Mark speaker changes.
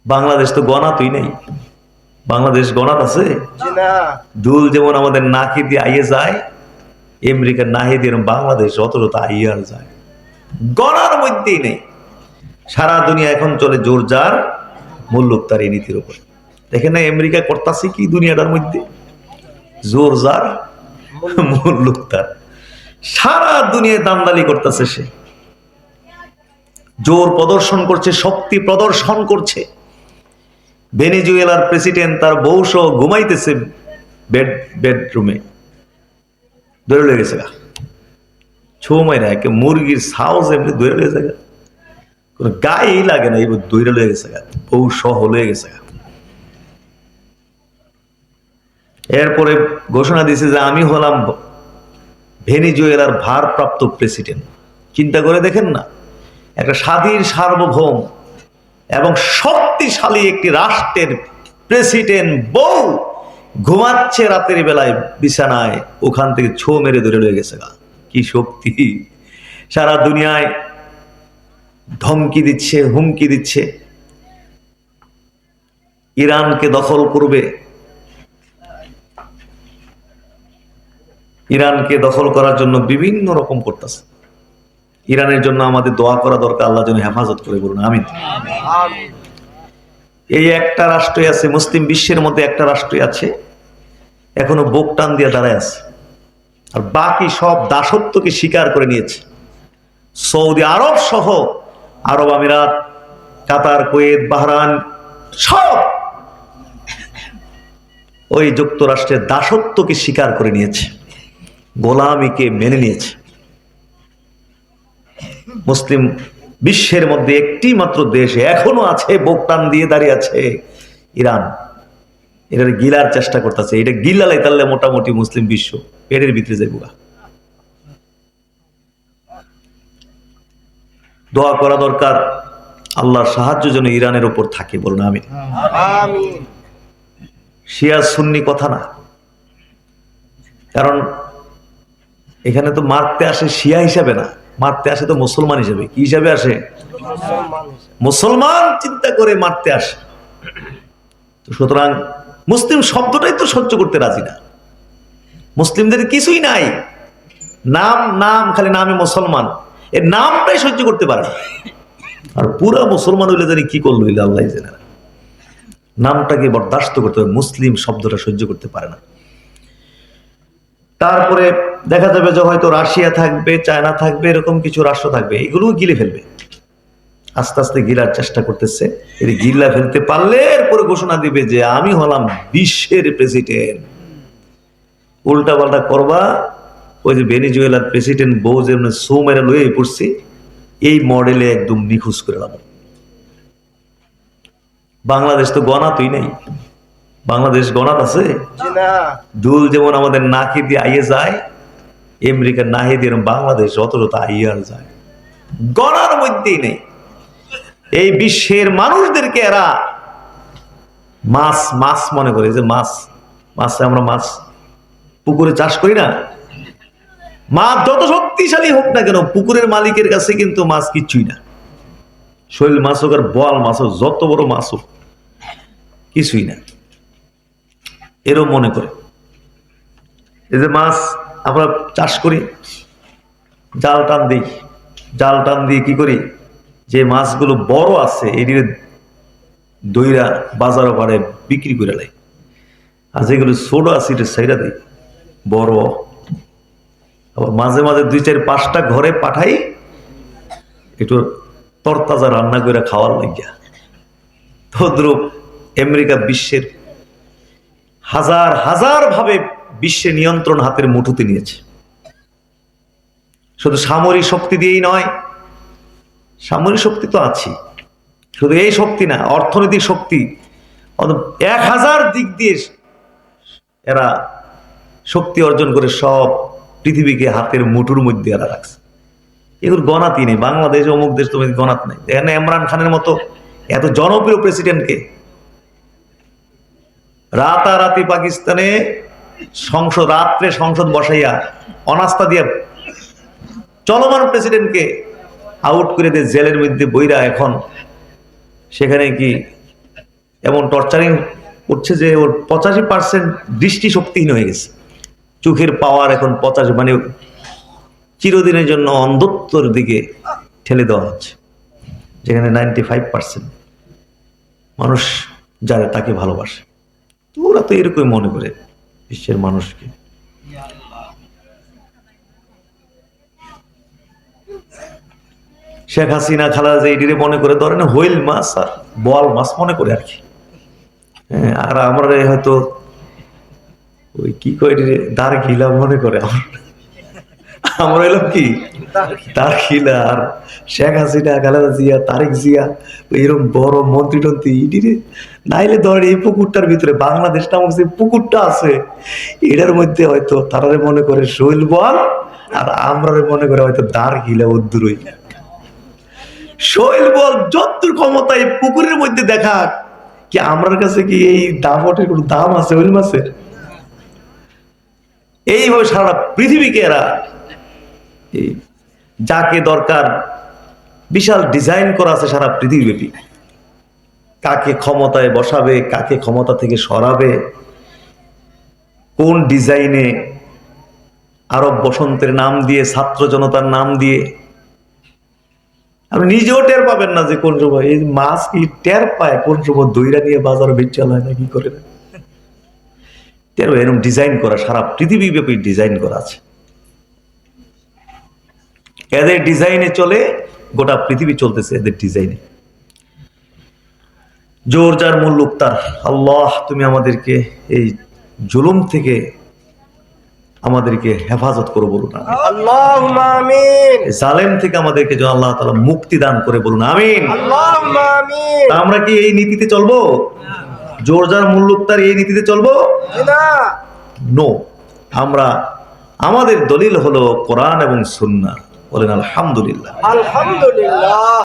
Speaker 1: বাংলাদেশ তো গণাতই নাই। বাংলাদেশ গণাত আছে? দুল যেমন আমাদের নাকি দিয়ে আইয়ে যায়, আমেরিকার নাহি দিয়ে বাংলাদেশ অত আইয়ে আর যায়, গণার মধ্যেই নেই। সারা দুনিয়া এখন চলে জোর যার মুল্লুক তার এই নীতির উপর। দেখেন না আমেরিকা করতেছে কি দুনিয়াটার মধ্যে, জোর যার মুল্লুক তার। সারা দুনিয়ায় দান্দালি করতেছে, সে জোর প্রদর্শন করছে, শক্তি প্রদর্শন করছে। ভেনেজুয়েলার প্রেসিডেন্ট তার বউ সহ ঘুমাইতেছে বেডরুমে, ধরে লেগে গেছে গা, ছৌ মাইরা একে মুরগির সাউজ এমনি ধরে লেগে গেছে, কোনো গায়েই লাগে না, এবার দৈরা লয়ে গেছে গা, বউ সহ লয়ে গেছে গা। এরপরে ঘোষণা দিয়েছে যে আমি হলাম ভেনেজুয়েলার ভারপ্রাপ্ত প্রেসিডেন্ট। চিন্তা করে দেখেন না, একটা স্বাধীন সার্বভৌম এবং শক্তিশালী একটি রাষ্ট্রের প্রেসিডেন্ট বউ ঘুমাচ্ছে রাতের বেলায় বিছানায়, ওখান থেকে ছো মেরে ধরে লয়ে গেছে গা। কি শক্তি! সারা দুনিয়ায় ধমকি দিচ্ছে, হুমকি দিচ্ছে, ইরানকে দখল করবে, ইরানকে দখল করার জন্য বিভিন্ন রকম করতেছে। ইরানের জন্য আমাদের দোয়া করা দরকার, আল্লাহ যেন হেফাজত করে, বলুন আমিন। এই একটা রাষ্ট্রই আছে, মুসলিম বিশ্বের মধ্যে একটা রাষ্ট্রই আছে এখনো বুক টান দিয়ে দাঁড়ায় আছে, আর বাকি সব দাসত্বকে স্বীকার করে নিয়েছে। সৌদি আরব সহ আরব আমিরাত, কাতার, কুয়েত, বাহরাইন সব ওই যুক্তরাষ্ট্রের দাসত্বকে স্বীকার করে নিয়েছে, গোলামীকে মেনে নিয়েছে। মুসলিম বিশ্বের মধ্যে একটি মাত্র দেশ এখনো আছে বুক টান দিয়ে দাঁড়িয়ে আছে, ইরান। এটা গিলার চেষ্টা করতেছে, এটা গিলালে তাহলে মোটামুটি মুসলিম বিশ্ব পেটের ভিতরে যাইব। দোয়া করা দরকার, আল্লাহর সাহায্য যেন ইরানের উপর থাকে, বলুন আমিন। শিয়া সুন্নি কথা না, কারণ এখানে তো মারতে আসে শিয়া হিসাবে না, মারতে আসে তো মুসলমান হিসাবে। কি হিসাবে আসে? মুসলমান চিন্তা করে মারতে আসে। তো সুতরাং মুসলিম শব্দটাই তো সহ্য করতে রাজি না, মুসলিমদের কিছুই নাই, নাম নাম খালি নামে মুসলমান, এর নামটাই সহ্য করতে পারে না। আর পুরা মুসলমান হইলে জানি কি করলো হইলে আল্লাহ জানে না, নামটাকে বরদাস্ত করতে হবে, মুসলিম শব্দটা সহ্য করতে পারে না। তারপরে দেখা যাবে যে হয়তো রাশিয়া থাকবে, চায়না থাকবে, এরকম কিছু রাষ্ট্র থাকবে, এগুলোও গিলে ফেলবে, আস্তে আস্তে গিলার চেষ্টা করতেছে। এর গিলা ফেলতে পারলে এরপরে ঘোষণা দিবে যে আমি হলাম বিশ্বের প্রেসিডেন্ট। উল্টা পাল্টা করবা, ওই যে ভেনেজুয়েলার প্রেসিডেন্ট বউ যেমন সো মেরে লয়ে পড়ছি, এই মডেলে একদম নিখোঁজ করে দেব। বাংলাদেশ তো গণাতই নাই। বাংলাদেশ গণাত আছে? দুল যেমন আমাদের নাকি দিয়ে আইয়ে যায়, আমেরিকার নাহি দিয়ে বাংলাদেশ অত আইয়ে আর যায়, গণার মধ্যেই নেই। এই বিশ্বের মানুষদেরকে এরা মাছ মাছ মনে করে, যে মাছ মাছ আমরা মাছ পুকুরে চাষ করি না, মাছ যত শক্তিশালী হোক না কেন পুকুরের মালিকের কাছে কিন্তু মাছ কিচ্ছুই না। শৈল মাছ হোক আর বোয়াল মাছ হোক, যত বড় মাছ হোক কিছুই না, এরও মনে করে। এই যে মাছ আমরা চাষ করি, জাল টান দিই, জাল টান দিয়ে কি করি, যে মাছগুলো বড় আছে এদিকে দইরা বাজারও পারে বিক্রি করে লাই, আর যেগুলো ছোট আছে এটা সাইরা দিই বড়। আবার মাঝে মাঝে 2-4-5টা ঘরে পাঠাই একটু তরতাজা রান্না করে খাওয়ার লাগিয়া। তদ্রূপ আমেরিকা বিশ্বের হাজার হাজার ভাবে বিশ্বের নিয়ন্ত্রণ হাতের মুঠোতে নিয়েছে। শুধু সামরিক শক্তি দিয়েই নয়, সামরিক শক্তি তো আছে, শুধু এই শক্তি না, অর্থনৈতিক শক্তি 1000 দিক দিয়ে এরা শক্তি অর্জন করে সব পৃথিবীকে হাতের মুঠোর মধ্যে এরা রাখছে। এগুলো গণাতই নেই। বাংলাদেশ অমুক দেশ তুমি গণাত নেই। দেখেন ইমরান খানের মতো এত জনপ্রিয় প্রেসিডেন্টকে রাতারাতি পাকিস্তানে রাত্রে সংসদ বসাইয়া অনাস্থা দিয়া চলমান প্রেসিডেন্টকে আউট করে দিয়ে জেলের মধ্যে বইরা এখন সেখানে কি এমন টর্চারিং করছে যে ওর 85% দৃষ্টি শক্তিহীন হয়ে গেছে, চোখের পাওয়ার এখন 85, মানে চিরদিনের জন্য অন্ধত্বর দিকে ঠেলে দেওয়া হচ্ছে, যেখানে 95% মানুষ যারা তাকে ভালোবাসে। তো ওরা তো এরকম মনে করে বিশ্বের মানুষকে। শেখ হাসিনা খালেদা জিয়া এটিরে মনে করে ধরেন হুইল মাছ আর বোয়াল মাছ মনে করে আর কি। হ্যাঁ, আর আমরা হয়তো ওই কি কয় দাঁড় ঘিলা মনে করে। আমরা এলাম কি তার খিলা। আর শেখ হাসিনা খালেদা জিয়া তারেক জিয়া এরকম বড় মন্ত্রী টন্ত্রী ইডিরে নাইলে ধরেন এই পুকুরটার ভিতরে বাংলাদেশ নামক যে পুকুরটা আছে এটার মধ্যে হয়তো তারা মনে করে শৈল বল, আর আমরা মনে করে হয়তো দাঁড় ঘিলা উদ্দুরই। শৈল বল যতদূর ক্ষমতা এই পুকুরের মধ্যে দেখা, কি আমার কাছে কি এই দামটের কোনো দাম আছে ওই মাছের? এইভাবে সারা পৃথিবীকে এরা যাকে দরকার বিশাল ডিজাইন করা আছে সারা পৃথিবীব্যাপী, কাকে ক্ষমতায় বসাবে, কাকে ক্ষমতা থেকে সরাবে, কোন ডিজাইনে আরব বসন্তের নাম দিয়ে, ছাত্র জনতার নাম দিয়ে। আপনি নিজেও টের পাবেন না যে কোন সময় এই মাছ কি টের পায়, কোন সময় দইরা নিয়ে বাজারে বেচাল হয় না কি করে না। এরকম ডিজাইন করা সারা পৃথিবী ব্যাপী ডিজাইন করা আছে। এদের ডিজাইনে চলে, গোটা পৃথিবী চলতেছে এদের ডিজাইনে। জোর যার মুল্লুক তার। আল্লাহ তুমি আমাদেরকে এই জুলুম থেকে আমাদেরকে হেফাজত করো বলুন
Speaker 2: আল্লাহুম্মা আমিন।
Speaker 1: জালেম থেকে আমাদেরকে যেন আল্লাহ তাআলা মুক্তি দান করে বলুন আমিন।
Speaker 2: আল্লাহুম্মা আমিন।
Speaker 1: তা আমরা কি এই নীতিতে চলবো? জোর যার মুল্লুক তার এই নীতিতে চলবো
Speaker 2: না,
Speaker 1: নো। আমরা আমাদের দলিল হলো কোরআন এবং সুন্নাহ। বলেন আলহামদুলিল্লাহ।
Speaker 2: আলহামদুলিল্লাহ।